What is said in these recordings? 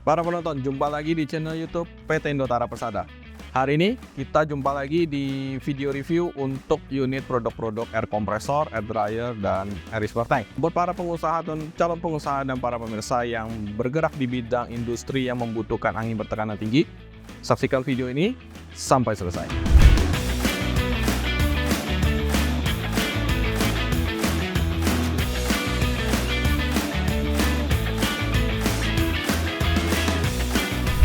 Para penonton, jumpa lagi di channel YouTube PT Indotara Persada. Hari ini kita jumpa lagi di video review untuk unit produk-produk air compressor, air dryer, dan air receiver tank. Buat para pengusaha dan calon pengusaha dan para pemirsa yang bergerak di bidang industri yang membutuhkan angin bertekanan tinggi, saksikan video ini sampai selesai.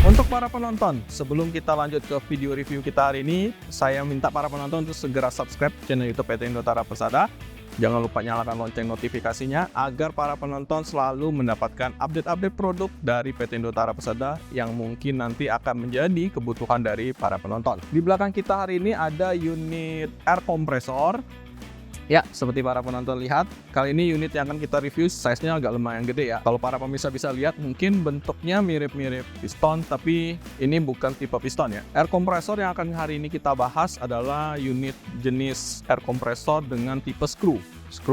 Untuk para penonton, sebelum kita lanjut ke video review kita hari ini, saya minta para penonton untuk segera subscribe channel YouTube PT Indotara Persada. Jangan lupa nyalakan lonceng notifikasinya agar para penonton selalu mendapatkan update-update produk dari PT Indotara Persada yang mungkin nanti akan menjadi kebutuhan dari para penonton. Di belakang kita hari ini ada unit air compressor. Ya, seperti para penonton lihat, kali ini unit yang akan kita review size-nya agak lumayan gede ya. Kalau para pemirsa bisa lihat, mungkin bentuknya mirip-mirip piston, tapi ini bukan tipe piston ya. Air compressor yang akan hari ini kita bahas adalah unit jenis air compressor dengan tipe screw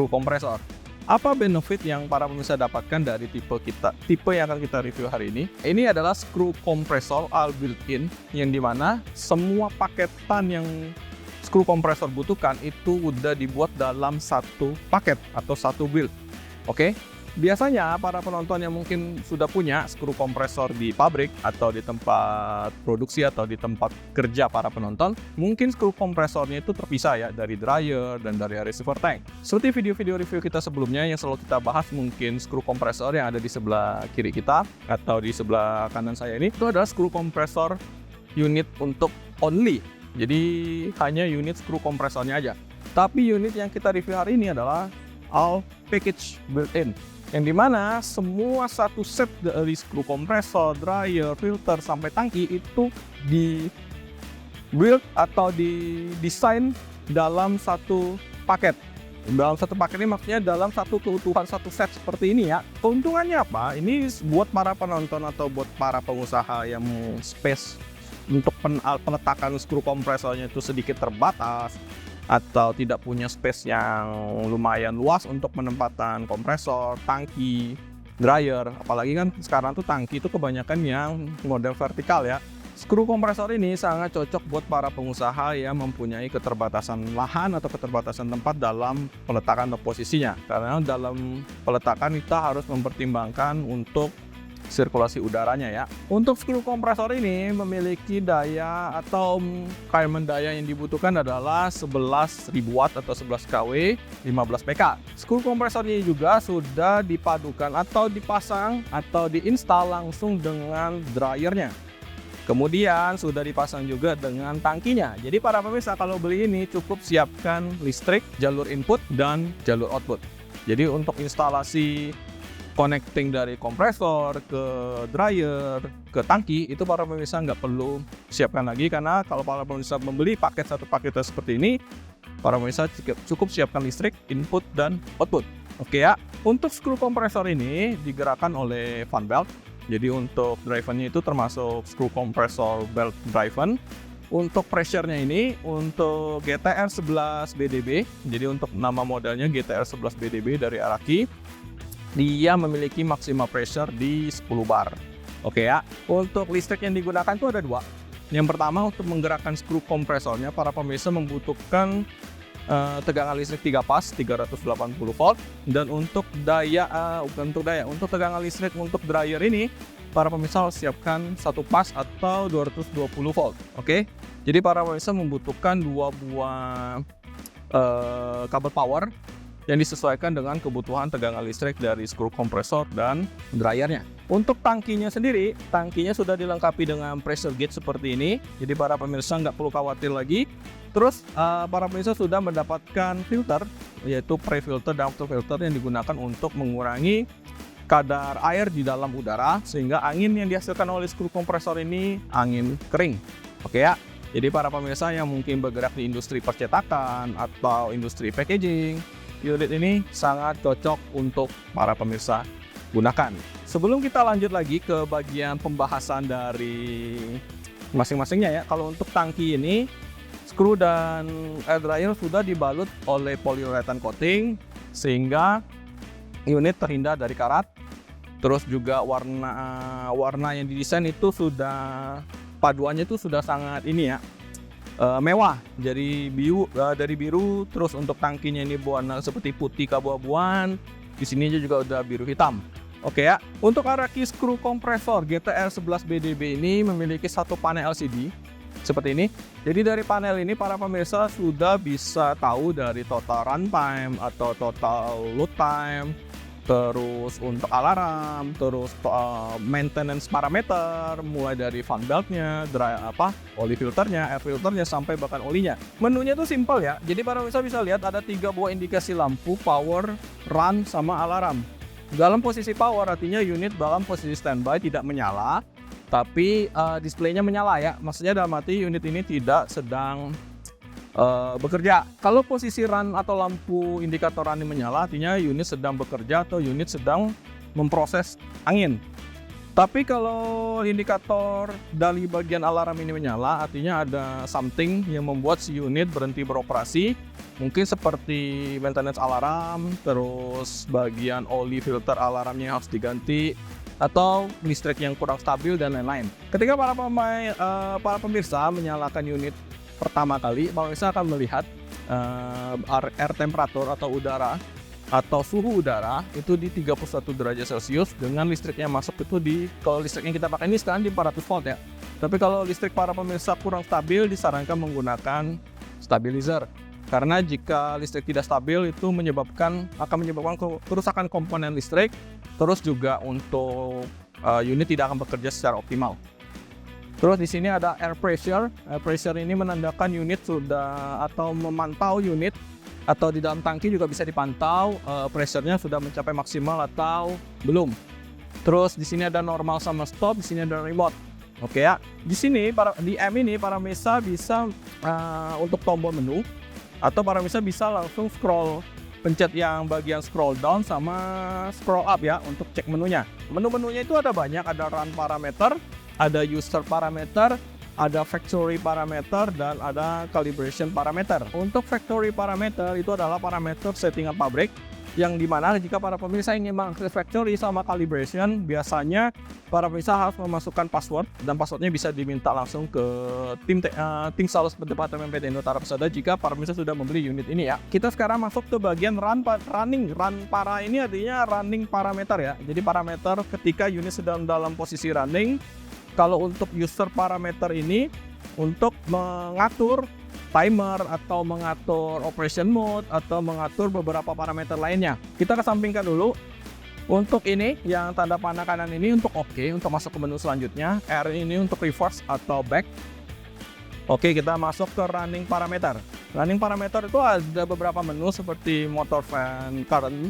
compressor. Apa benefit yang para pemirsa dapatkan dari tipe yang akan kita review hari ini? Ini adalah screw compressor all built-in, yang dimana semua paketan yang screw kompresor butuhkan itu udah dibuat dalam satu paket atau satu build. Oke, biasanya para penonton yang mungkin sudah punya screw kompresor di pabrik atau di tempat produksi atau di tempat kerja para penonton, mungkin screw kompresornya itu terpisah ya dari dryer dan dari receiver tank. Seperti video-video review kita sebelumnya yang selalu kita bahas, mungkin screw kompresor yang ada di sebelah kiri kita atau di sebelah kanan saya ini, itu adalah screw kompresor unit untuk only. Jadi hanya unit screw kompresornya aja. Tapi unit yang kita review hari ini adalah all package built-in, yang dimana semua satu set dari screw kompresor, dryer, filter sampai tangki itu di build atau didesain dalam satu paket. Dalam satu paket ini maksudnya dalam satu keutuhan satu set seperti ini ya. Keuntungannya apa? Ini buat para penonton atau buat para pengusaha yang space untuk peletakan screw kompresornya itu sedikit terbatas atau tidak punya space yang lumayan luas untuk penempatan kompresor, tangki, dryer. Apalagi kan sekarang tuh tangki itu kebanyakan yang model vertikal ya. Screw kompresor ini sangat cocok buat para pengusaha yang mempunyai keterbatasan lahan atau keterbatasan tempat dalam peletakan atau posisinya. Karena dalam peletakan kita harus mempertimbangkan untuk sirkulasi udaranya ya. Untuk screw kompresor ini memiliki daya atau requirement daya yang dibutuhkan adalah 11.000 watt atau 11 kW 15 PK. Screw kompresor ini juga sudah dipadukan atau dipasang atau diinstal langsung dengan dryernya. Kemudian sudah dipasang juga dengan tangkinya. Jadi para pemirsa kalau beli ini cukup siapkan listrik, jalur input dan jalur output. Jadi untuk instalasi connecting dari kompresor ke dryer ke tangki itu para pemirsa nggak perlu siapkan lagi, karena kalau para pemirsa membeli satu paket seperti ini, para pemirsa cukup siapkan listrik, input dan output. Oke ya. Untuk screw kompresor ini digerakkan oleh fan belt. Jadi untuk drivennya itu termasuk screw kompresor belt driven. Untuk pressure-nya ini untuk GTR 11 BDB. Jadi untuk nama modelnya GTR 11 BDB dari Araki. Dia memiliki maksimal pressure di 10 bar. Oke ya. Untuk listrik yang digunakan itu ada dua. Yang pertama, untuk menggerakkan screw kompresornya, para pemirsa membutuhkan tegangan listrik 3 pas 380 volt. Dan untuk untuk tegangan listrik untuk dryer ini, para pemirsa harus siapkan 1 pas atau 220 volt. Oke. Jadi para pemirsa membutuhkan 2 buah kabel power yang disesuaikan dengan kebutuhan tegangan listrik dari screw kompresor dan dryernya. Untuk tangkinya sendiri, tangkinya sudah dilengkapi dengan pressure gauge seperti ini. Jadi para pemirsa nggak perlu khawatir lagi. Terus para pemirsa sudah mendapatkan filter, yaitu pre-filter dan after filter yang digunakan untuk mengurangi kadar air di dalam udara, sehingga angin yang dihasilkan oleh screw kompresor ini angin kering. Oke ya. Jadi para pemirsa yang mungkin bergerak di industri percetakan atau industri packaging, unit ini sangat cocok untuk para pemirsa gunakan. Sebelum kita lanjut lagi ke bagian pembahasan dari masing-masingnya ya, kalau untuk tangki ini, screw dan air dryer sudah dibalut oleh polyurethane coating sehingga unit terhindar dari karat Terus juga warna yang didesain itu sudah paduannya itu sudah sangat ini ya, mewah. Dari biru, terus untuk tangkinya ini berwarna seperti putih keabu-abuan. Di sini juga udah biru hitam. Oke ya. Untuk Araki screw kompresor GTR 11 BDB ini memiliki satu panel LCD seperti ini. Jadi dari panel ini para pemirsa sudah bisa tahu dari total runtime atau total load time, terus untuk alarm, terus maintenance parameter, mulai dari fan beltnya, oli filternya, air filternya, sampai bahkan olinya. Menunya tuh simple ya. Jadi para pemirsa bisa lihat ada 3 buah indikasi lampu, power, run, sama alarm. Dalam posisi power artinya unit dalam posisi standby, tidak menyala, tapi displaynya menyala ya. Maksudnya dalam arti unit ini tidak sedang bekerja. Kalau posisi run atau lampu indikator run ini menyala, artinya unit sedang bekerja atau unit sedang memproses angin. Tapi kalau indikator dari bagian alarm ini menyala, artinya ada something yang membuat si unit berhenti beroperasi. Mungkin seperti maintenance alarm, terus bagian oli filter alarmnya harus diganti, atau listrik yang kurang stabil dan lain-lain. Ketika para pemirsa menyalakan unit pertama kali, pemirsa akan melihat air temperatur atau udara atau suhu udara itu di 31 derajat Celcius dengan listriknya masuk itu kalau listrik yang kita pakai ini sekarang di 400 volt ya. Tapi kalau listrik para pemirsa kurang stabil, disarankan menggunakan stabilizer. Karena jika listrik tidak stabil itu akan menyebabkan kerusakan komponen listrik, terus juga untuk unit tidak akan bekerja secara optimal. Terus di sini ada air pressure. Air pressure ini menandakan unit sudah atau memantau unit, atau di dalam tangki juga bisa dipantau pressure-nya sudah mencapai maksimal atau belum. Terus di sini ada normal sama stop, di sini ada remote. Oke ya. Di sini di M ini para pemirsa bisa untuk tombol menu, atau para pemirsa bisa langsung pencet yang bagian scroll down sama scroll up ya untuk cek menunya. Menu-menunya itu ada banyak, ada run parameter, ada user parameter, ada factory parameter, dan ada calibration parameter. Untuk factory parameter itu adalah parameter settingan pabrik, yang dimana jika para pemirsa ingin mengakses factory sama calibration, biasanya para pemirsa harus memasukkan password, dan passwordnya bisa diminta langsung ke tim sales departemen PT Indotara Persada jika para pemirsa sudah membeli unit ini ya. Kita sekarang masuk ke bagian run para ini artinya running parameter ya. Jadi parameter ketika unit sedang dalam posisi running. Kalau untuk user parameter ini untuk mengatur timer atau mengatur operation mode atau mengatur beberapa parameter lainnya. Kita kesampingkan dulu. Untuk ini yang tanda panah kanan ini untuk OK, untuk masuk ke menu selanjutnya. R ini untuk reverse atau back. Oke, kita masuk ke running parameter. Running parameter itu ada beberapa menu seperti motor fan current.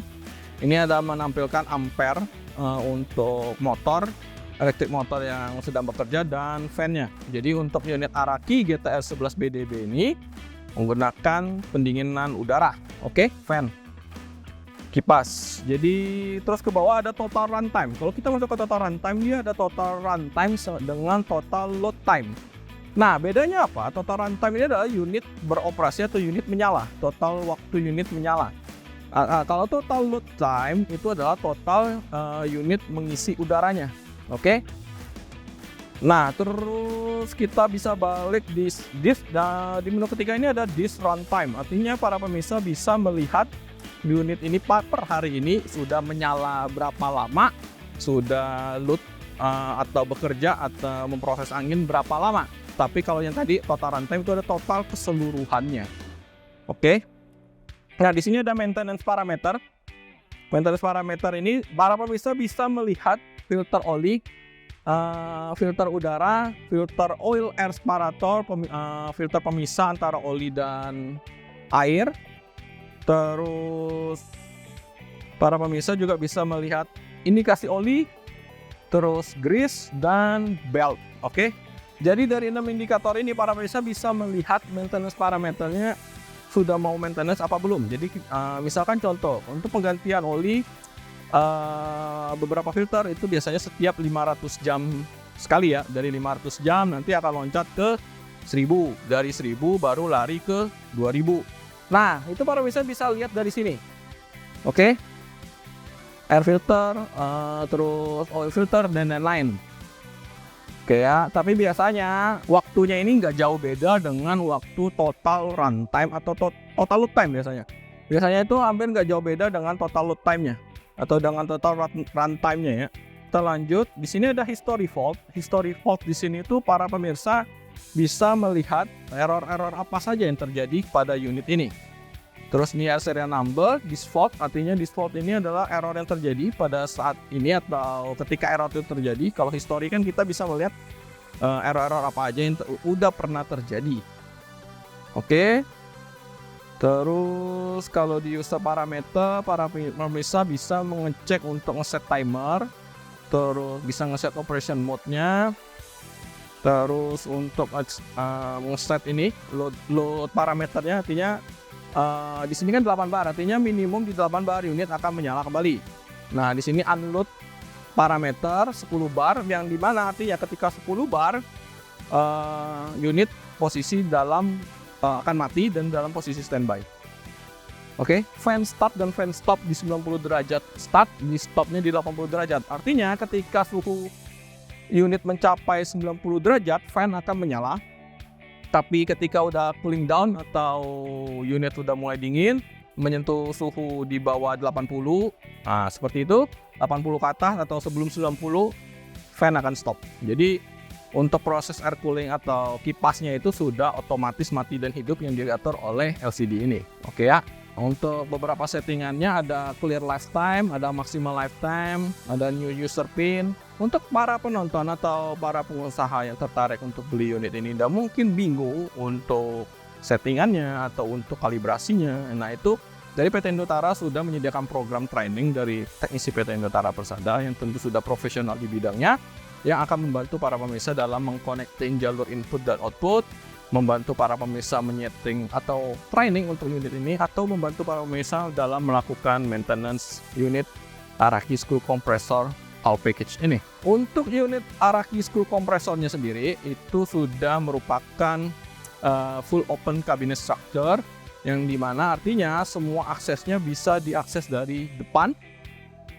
Ini ada menampilkan ampere untuk motor, elektrik motor yang sedang bekerja, dan fan-nya. Jadi untuk unit Araki GTR 11 BDB ini menggunakan pendinginan udara. Oke, fan, kipas. Jadi terus ke bawah ada total runtime. Kalau kita masuk ke total runtime, dia ada total runtime dengan total load time. Nah, bedanya apa? Total runtime ini adalah unit beroperasi atau unit menyala, total waktu unit menyala. Kalau total load time itu adalah total unit mengisi udaranya. Oke. Nah, terus kita bisa balik di menu ketiga ini ada disk runtime. Artinya para pemirsa bisa melihat unit ini per hari ini sudah menyala berapa lama, sudah load atau bekerja atau memproses angin berapa lama. Tapi kalau yang tadi total runtime itu ada total keseluruhannya. Oke. Nah, di sini ada maintenance parameter. Maintenance parameter ini para pemirsa bisa melihat filter oli, filter udara, filter oil air separator, filter pemisah antara oli dan air. Terus para pemirsa juga bisa melihat indikasi oli, terus grease dan belt. Oke. Jadi dari 6 indikator ini para pemirsa bisa melihat maintenance parameternya sudah mau maintenance apa belum. Jadi misalkan contoh untuk penggantian oli beberapa filter itu biasanya setiap 500 jam sekali ya. Dari 500 jam nanti akan loncat ke 1000, dari 1000 baru lari ke 2000. Nah, itu para pemirsa bisa lihat dari sini. Oke. air filter, terus oil filter dan lain-lain. Oke ya, tapi biasanya waktunya ini nggak jauh beda dengan waktu total runtime atau total load time biasanya. Biasanya itu hampir nggak jauh beda dengan total load time-nya atau dengan total runtime-nya ya. Kita lanjut, di sini ada history fault. History fault di sini itu para pemirsa bisa melihat error-error apa saja yang terjadi pada unit ini. Terus ini serial number, this fault, artinya this fault ini adalah error yang terjadi pada saat ini atau ketika error itu terjadi. Kalau history kan kita bisa melihat error-error apa aja yang udah pernah terjadi. Oke. Terus kalau di user parameter, para pemirsa bisa mengecek untuk ngeset timer, terus bisa ngeset operation mode-nya. Terus untuk ngeset ini load parameternya, artinya di sini kan 8 bar, artinya minimum di 8 bar unit akan menyala kembali. Nah, di sini unload parameter 10 bar, yang dimana artinya ketika 10 bar unit posisi dalam akan mati dan dalam posisi standby. Oke, fan start dan fan stop di 90 derajat start, di stopnya di 80 derajat. Artinya ketika suhu unit mencapai 90 derajat, fan akan menyala. Tapi ketika udah cooling down atau unit udah mulai dingin, menyentuh suhu di bawah 80, nah seperti itu, 80 ke atas atau sebelum 90, fan akan stop. Jadi untuk proses air cooling atau kipasnya itu sudah otomatis mati dan hidup yang diatur oleh LCD ini. Oke ya. Untuk beberapa settingannya ada clear lifetime, ada maximal lifetime, ada new user pin. Untuk para penonton atau para pengusaha yang tertarik untuk beli unit ini dan mungkin bingung untuk settingannya atau untuk kalibrasinya, nah itu dari PT Indotara sudah menyediakan program training dari teknisi PT Indotara Persada yang tentu sudah profesional di bidangnya, yang akan membantu para pemirsa dalam mengkonekting jalur input dan output, membantu para pemirsa menyeting atau training untuk unit ini, atau membantu para pemirsa dalam melakukan maintenance unit Araki screw compressor all package ini. Untuk unit Araki screw kompresornya sendiri itu sudah merupakan full open cabinet structure, yang dimana artinya semua aksesnya bisa diakses dari depan,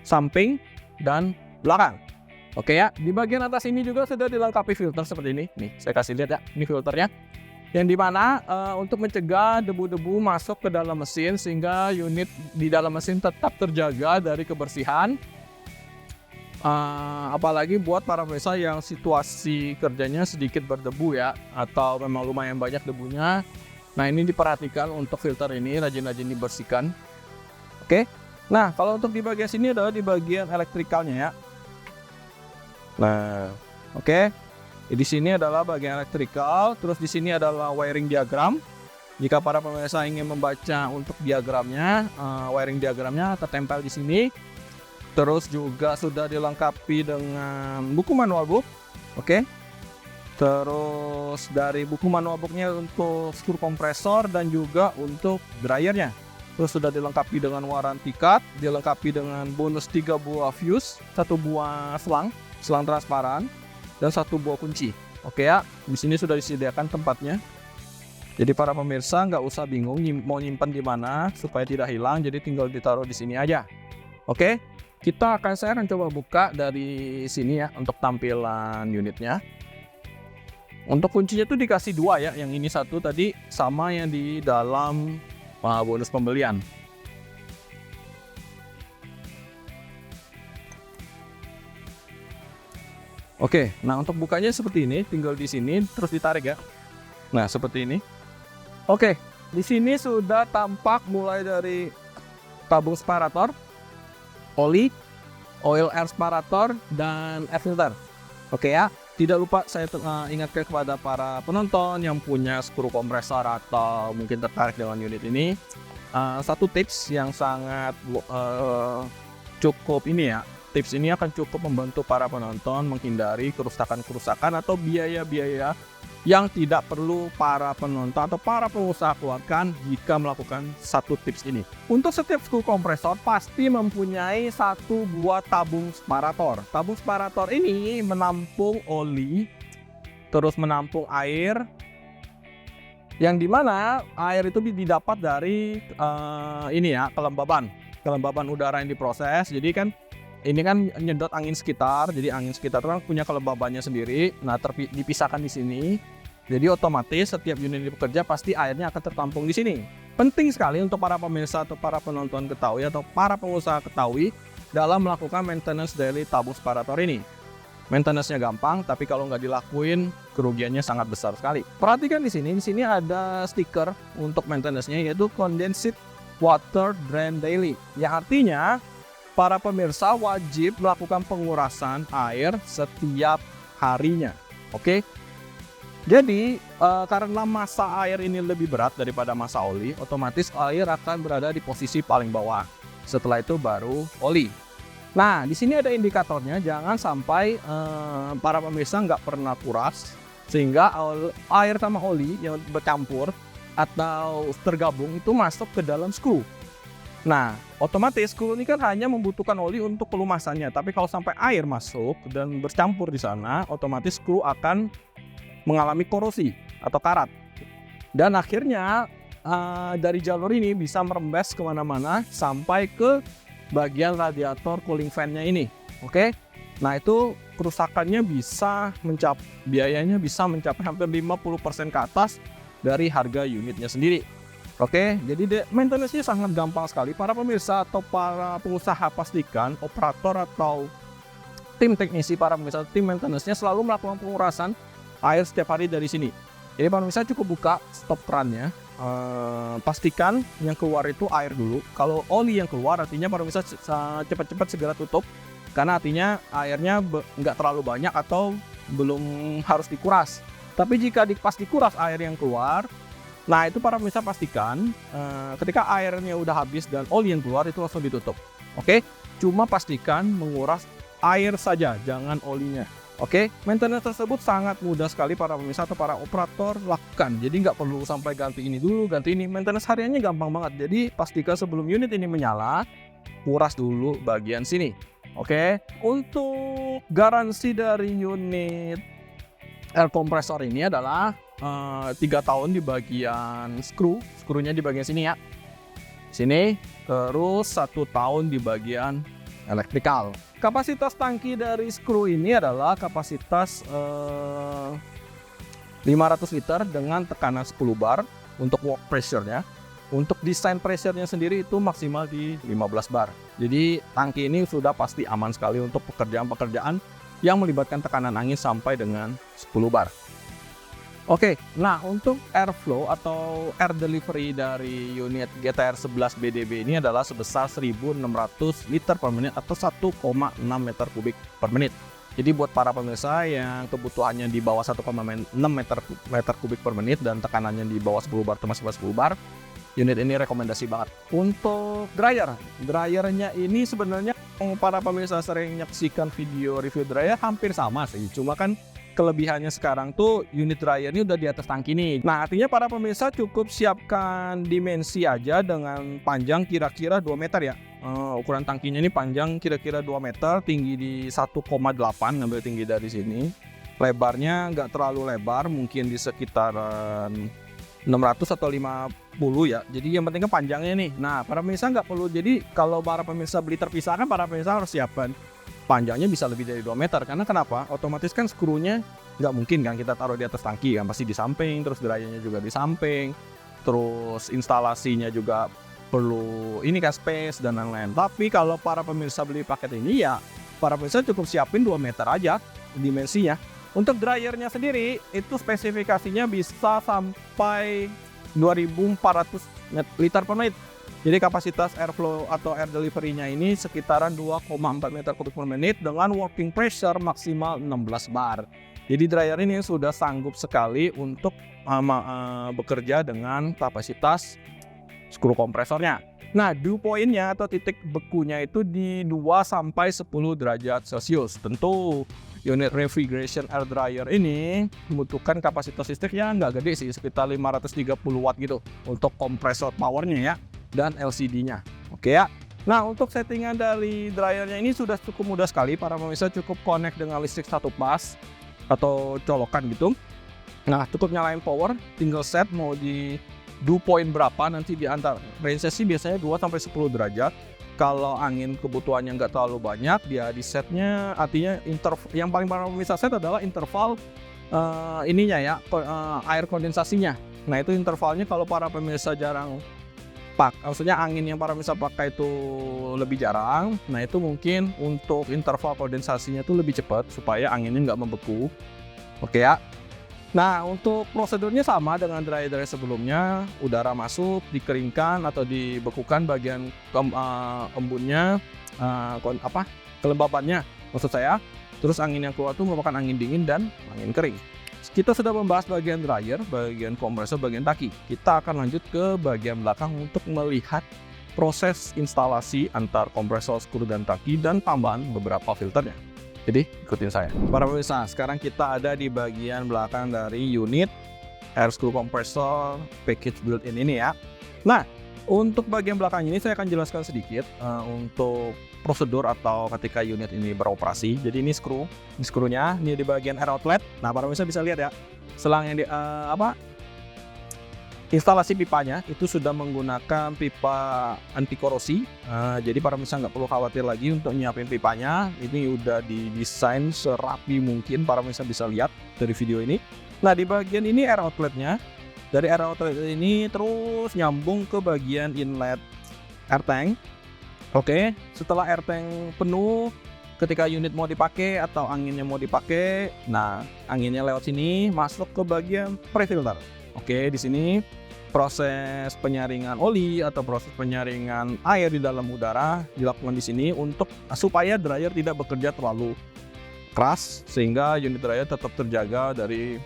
samping, dan belakang. Oke ya, di bagian atas ini juga sudah dilengkapi filter seperti ini. Nih, saya kasih lihat ya, ini filternya. Yang dimana untuk mencegah debu-debu masuk ke dalam mesin sehingga unit di dalam mesin tetap terjaga dari kebersihan. Apalagi buat para pemirsa yang situasi kerjanya sedikit berdebu ya, atau memang lumayan banyak debunya. Nah, ini diperhatikan untuk filter ini rajin-rajin dibersihkan. Oke. Nah, kalau untuk di bagian sini adalah di bagian elektrikalnya ya. Nah, oke. Di sini adalah bagian elektrikal, terus di sini adalah wiring diagram. Jika para pemirsa ingin membaca untuk diagramnya, wiring diagramnya tertempel di sini. Terus juga sudah dilengkapi dengan buku manual book. Oke. Terus dari buku manual booknya untuk screw kompresor dan juga untuk dryernya. Terus sudah dilengkapi dengan warranty card, dilengkapi dengan bonus 3 buah fuse, 1 buah selang transparan, dan 1 buah kunci. Oke ya, di sini sudah disediakan tempatnya. Jadi para pemirsa nggak usah bingung mau nyimpan di mana supaya tidak hilang. Jadi tinggal ditaruh di sini aja. Oke, saya akan coba buka dari sini ya untuk tampilan unitnya. Untuk kuncinya tuh dikasih 2 ya, yang ini 1 tadi sama yang di dalam bonus pembelian. Oke, nah untuk bukanya seperti ini, tinggal di sini terus ditarik ya. Nah, seperti ini. Oke, di sini sudah tampak mulai dari tabung separator, oli, oil air separator, dan air filter. Oke ya, tidak lupa saya ingatkan kepada para penonton yang punya skru kompresor atau mungkin tertarik dengan unit ini, satu tips yang sangat cukup ini ya. Tips ini akan cukup membantu para penonton menghindari kerusakan-kerusakan atau biaya-biaya yang tidak perlu para penonton atau para pengusaha keluarkan jika melakukan satu tips ini. Untuk setiap skru kompresor pasti mempunyai 1 buah tabung separator. Tabung separator ini menampung oli, terus menampung air, yang dimana air itu didapat dari ini ya, kelembaban udara yang diproses. Jadi kan ini kan nyedot angin sekitar, jadi angin sekitar kan punya kelembabannya sendiri. Nah, dipisahkan di sini. Jadi otomatis setiap unit ini bekerja pasti airnya akan tertampung di sini. Penting sekali untuk para pemirsa atau para penonton ketahui atau para pengusaha ketahui dalam melakukan maintenance daily tub separator ini. Maintenance-nya gampang, tapi kalau nggak dilakuin kerugiannya sangat besar sekali. Perhatikan di sini ada stiker untuk maintenance-nya yaitu condensed water drain daily. Yang artinya para pemirsa wajib melakukan pengurasan air setiap harinya. Oke. Jadi karena massa air ini lebih berat daripada massa oli, otomatis air akan berada di posisi paling bawah. Setelah itu baru oli. Nah, di sini ada indikatornya, jangan sampai para pemirsa nggak pernah kuras sehingga air sama oli yang bercampur atau tergabung itu masuk ke dalam skru. Nah, otomatis skru ini kan hanya membutuhkan oli untuk pelumasannya, tapi kalau sampai air masuk dan bercampur di sana, otomatis skru akan mengalami korosi atau karat. Dan akhirnya dari jalur ini bisa merembes kemana-mana sampai ke bagian radiator cooling fan-nya ini. Oke? Nah, itu kerusakannya biayanya bisa mencapai hampir 50% ke atas dari harga unitnya sendiri. Oke, jadi maintenance-nya sangat gampang sekali. Para pemirsa atau para pengusaha pastikan operator atau tim teknisi, para pemirsa tim maintenance-nya selalu melakukan pengurasan air setiap hari dari sini. Jadi para pemirsa cukup buka stop kerannya, pastikan yang keluar itu air dulu. Kalau oli yang keluar artinya para pemirsa cepat-cepat segera tutup, karena artinya airnya nggak terlalu banyak atau belum harus dikuras. Tapi jika pas dikuras air yang keluar, nah itu para pemirsa pastikan ketika airnya udah habis dan oli yang keluar itu langsung ditutup. Oke, cuma pastikan menguras air saja, jangan olinya. Oke, maintenance tersebut sangat mudah sekali para pemirsa atau para operator lakukan. Jadi nggak perlu sampai ganti ini dulu, ganti ini. Maintenance hariannya gampang banget. Jadi pastikan sebelum unit ini menyala, kuras dulu bagian sini. Oke, untuk garansi dari unit air compressor ini adalah 3 tahun di bagian skrunya di bagian sini ya. Sini, terus 1 tahun di bagian elektrikal. Kapasitas tangki dari skru ini adalah kapasitas 500 liter dengan tekanan 10 bar untuk work pressure-nya. Untuk desain pressure-nya sendiri itu maksimal di 15 bar. Jadi tangki ini sudah pasti aman sekali untuk pekerjaan-pekerjaan yang melibatkan tekanan angin sampai dengan 10 bar. Oke, nah untuk airflow atau air delivery dari unit GTR 11 BDB ini adalah sebesar 1.600 liter per menit atau 1,6 meter kubik per menit. Jadi buat para pemirsa yang kebutuhannya di bawah 1,6 meter kubik per menit dan tekanannya di bawah 10 bar atau masih 10 bar, unit ini rekomendasi banget. Untuk dryernya ini sebenarnya para pemirsa sering menyaksikan video review dryer hampir sama sih, cuma kan kelebihannya sekarang tuh unit dryer ini udah di atas tangki nih. Nah, artinya para pemirsa cukup siapkan dimensi aja dengan panjang kira-kira 2 meter ya. Ukuran tangkinya ini panjang kira-kira 2 meter, tinggi di 1,8, ngambil tinggi dari sini. Lebarnya nggak terlalu lebar, mungkin di sekitaran 600 atau 50 ya. Jadi yang penting kan panjangnya nih. Nah, para pemirsa nggak perlu, jadi kalau para pemirsa beli terpisah kan para pemirsa harus siapkan panjangnya bisa lebih dari 2 meter. Karena kenapa? Otomatis kan skrunya nggak mungkin kan kita taruh di atas tangki kan, pasti di samping, terus dryernya juga di samping, terus instalasinya juga perlu ini kan space dan lain-lain. Tapi kalau para pemirsa beli paket ini ya para pemirsa cukup siapin 2 meter aja dimensinya. Untuk dryernya sendiri itu spesifikasinya bisa sampai 2.400 liter per menit. Jadi kapasitas airflow atau air delivery-nya ini sekitaran 2,4 meter kubik per menit dengan working pressure maksimal 16 bar. Jadi dryer ini sudah sanggup sekali untuk bekerja dengan kapasitas skru kompresornya. Nah, dew point-nya atau titik bekunya itu di 2-10 derajat Celcius. Tentu unit refrigeration air dryer ini membutuhkan kapasitas listrik yang nggak gede sih, sekitar 530 watt gitu untuk kompresor powernya ya, dan LCD-nya. Oke ya. Nah, untuk settingan dari dryernya ini sudah cukup mudah sekali. Para pemirsa cukup connect dengan listrik satu pas atau colokan gitu. Nah, cukup nyalain power, tinggal set mau di dew point berapa nanti di antar range sih biasanya 2-10 derajat. Kalau angin kebutuhannya nggak terlalu banyak, dia di setnya artinya yang paling para pemirsa set adalah interval ininya ya, air kondensasinya. Nah itu intervalnya kalau para pemirsa jarang maksudnya angin yang para pemirsa pakai itu lebih jarang. Nah itu mungkin untuk interval kondensasinya itu lebih cepat supaya anginnya nggak membeku. Oke ya. Nah untuk prosedurnya sama dengan dryer sebelumnya, udara masuk, dikeringkan atau dibekukan bagian embunnya, kelembabannya maksud saya. Terus angin yang keluar itu merupakan angin dingin dan angin kering. Kita sudah membahas bagian dryer, bagian kompresor, bagian tangki. Kita akan lanjut ke bagian belakang untuk melihat proses instalasi antar kompresor, skru dan tangki dan tambahan beberapa filternya. Jadi ikutin saya. Para pemirsa, sekarang kita ada di bagian belakang dari unit air screw compressor package built-in ini ya. Nah, untuk bagian belakang ini saya akan jelaskan sedikit untuk prosedur atau ketika unit ini beroperasi. Jadi ini skrunya, ini di bagian air outlet. Nah, para pemirsa bisa lihat ya, selang yang instalasi pipanya itu sudah menggunakan pipa anti korosi. Jadi para pemirsa nggak perlu khawatir lagi untuk nyiapin pipanya. Ini udah didesain serapi mungkin, para pemirsa bisa lihat dari video ini. Nah di bagian ini air outletnya. Dari air outlet ini terus nyambung ke bagian inlet air tank. Oke, setelah air tank penuh, ketika unit mau dipakai atau anginnya mau dipakai, nah anginnya lewat sini masuk ke bagian pre-filter. Oke, di sini proses penyaringan oli atau proses penyaringan air di dalam udara dilakukan di sini untuk supaya dryer tidak bekerja terlalu keras sehingga unit dryer tetap terjaga dari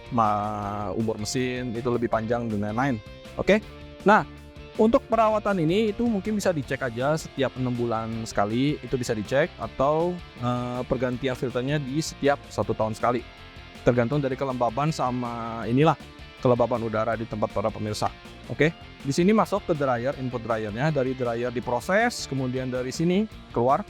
umur mesin itu lebih panjang dan lain-lain. Oke. Nah, untuk perawatan ini itu mungkin bisa dicek aja setiap 6 bulan sekali, itu bisa dicek, atau pergantian filternya di setiap 1 tahun sekali. Tergantung dari kelembaban sama inilah kelembaban udara di tempat para pemirsa. Oke, di sini masuk ke dryer, input dryernya. Dari dryer diproses, kemudian dari sini keluar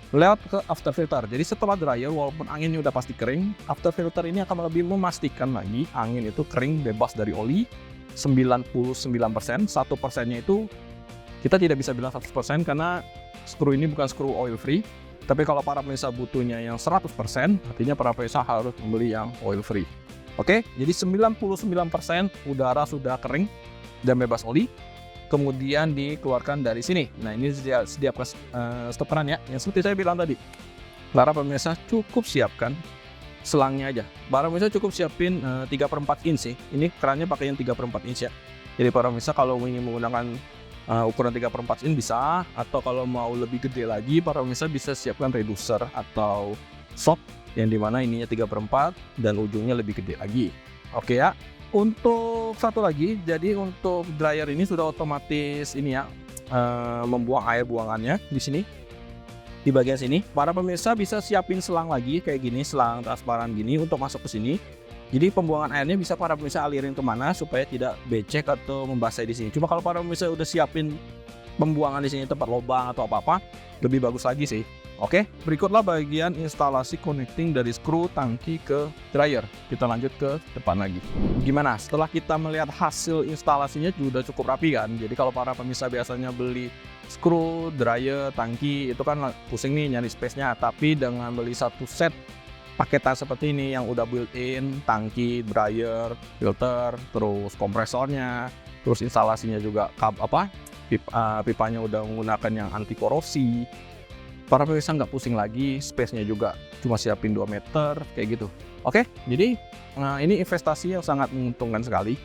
lewat ke after filter. Jadi setelah dryer, walaupun anginnya udah pasti kering, after filter ini akan lebih memastikan lagi angin itu kering, bebas dari oli. 99%, 1%-nya itu kita tidak bisa bilang 100% karena skru ini bukan skru oil free. Tapi kalau para pemirsa butuhnya yang 100%, artinya para pemirsa harus membeli yang oil free. Oke, jadi 99% udara sudah kering dan bebas oli, kemudian dikeluarkan dari sini. Nah ini setiap stoperan ya, yang seperti saya bilang tadi, para pemirsa cukup siapkan selangnya aja. Para pemirsa cukup siapin 3/4 inch sih. Ini kerannya pakai yang 3/4 inch ya. Jadi para pemirsa kalau ingin menggunakan ukuran 3/4 inch bisa, atau kalau mau lebih gede lagi, para pemirsa bisa siapkan reducer atau shock yang dimana ininya 3/4 dan ujungnya lebih gede lagi. Oke ya. Untuk satu lagi, jadi untuk dryer ini sudah otomatis ini ya, membuang air buangannya di sini. Di bagian sini, para pemirsa bisa siapin selang lagi kayak gini, selang transparan gini untuk masuk ke sini. Jadi pembuangan airnya bisa para pemirsa alirin kemana supaya tidak becek atau membasahi di sini. Cuma kalau para pemirsa udah siapin pembuangan di sini tempat lubang atau apa-apa, lebih bagus lagi sih. Oke, berikutlah bagian instalasi connecting dari skru tangki ke dryer. Kita lanjut ke depan lagi. Gimana? Setelah kita melihat hasil instalasinya sudah cukup rapi kan? Jadi kalau para pemirsa biasanya beli skru, dryer, tangki itu kan pusing nih nyari space-nya. Tapi dengan beli satu set paketan seperti ini yang udah built-in, tangki, dryer, filter, terus kompresornya, terus instalasinya juga pipanya udah menggunakan yang anti korosi. Para pemirsa nggak pusing lagi, space-nya juga cuma siapin 2 meter, kayak gitu. Oke, jadi ini investasi yang sangat menguntungkan sekali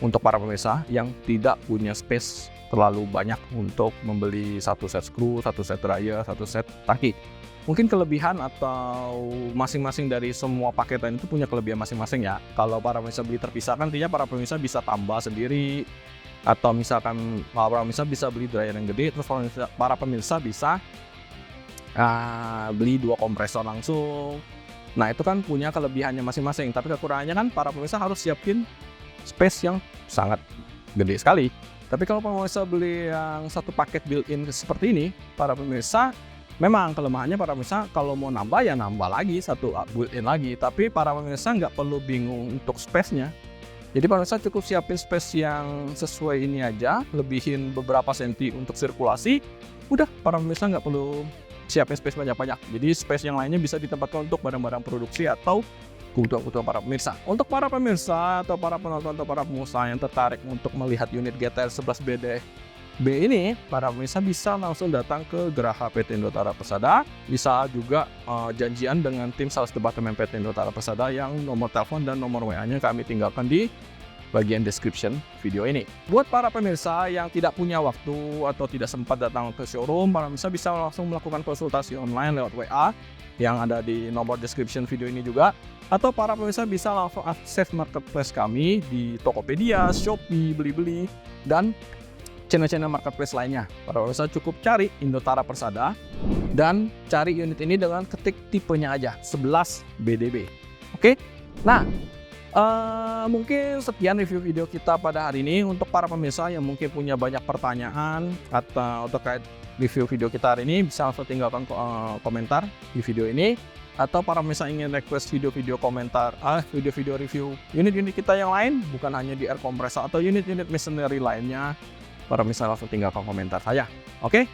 untuk para pemirsa yang tidak punya space terlalu banyak untuk membeli satu set skru, satu set dryer, satu set tangki. Mungkin kelebihan atau masing-masing dari semua paketan itu punya kelebihan masing-masing ya. Kalau para pemirsa beli terpisah kan artinya para pemirsa bisa tambah sendiri, atau misalkan para pemirsa bisa beli dryer yang gede, terus para pemirsa bisa beli 2 kompresor langsung. Nah itu kan punya kelebihannya masing-masing, tapi kekurangannya kan para pemirsa harus siapin space yang sangat gede sekali. Tapi kalau pemirsa beli yang satu paket built-in seperti ini, para pemirsa memang kelemahannya para pemirsa kalau mau nambah ya nambah lagi satu built-in lagi. Tapi para pemirsa nggak perlu bingung untuk space-nya. Jadi para pemirsa cukup siapin space yang sesuai ini aja, lebihin beberapa senti untuk sirkulasi. Udah, para pemirsa nggak perlu siapin space banyak-banyak. Jadi space yang lainnya bisa ditempatkan untuk barang-barang produksi atau kebutuhan-kebutuhan para pemirsa. Untuk para pemirsa atau para penonton atau para pengusaha yang tertarik untuk melihat unit GTR 11BD ini, para pemirsa bisa langsung datang ke Geraha PT Indotara Persada. Bisa juga janjian dengan tim sales departemen PT Indotara Persada yang nomor telepon dan nomor WA-nya kami tinggalkan di bagian description video ini. Buat para pemirsa yang tidak punya waktu atau tidak sempat datang ke showroom, para pemirsa bisa langsung melakukan konsultasi online lewat WA yang ada di nomor description video ini juga. Atau para pemirsa bisa langsung akses marketplace kami di Tokopedia, Shopee, Blibli, dan channel-channel marketplace lainnya. Para pemirsa cukup cari Indotara Persada dan cari unit ini dengan ketik tipenya aja 11 BDB. Oke? Nah, mungkin sekian review video kita pada hari ini. Untuk para pemirsa yang mungkin punya banyak pertanyaan atau terkait review video kita hari ini, bisa langsung tinggalkan komentar di video ini. Atau para pemirsa ingin request video-video komentar, video-video review unit-unit kita yang lain, bukan hanya di air compressor atau unit-unit machinery lainnya, para pemirsa langsung tinggalkan komentar saya. Oke?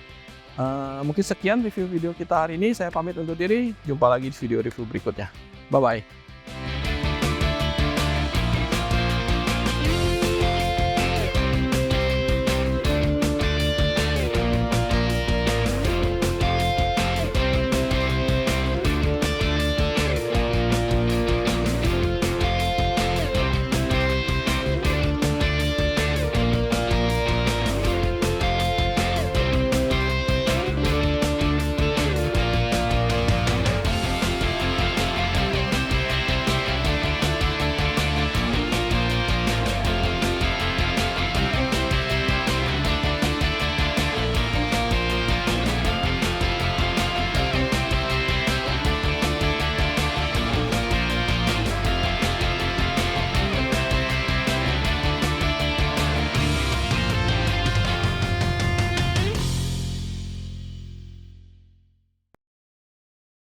Mungkin sekian review video kita hari ini. Saya pamit undur diri. Jumpa lagi di video review berikutnya. Bye-bye.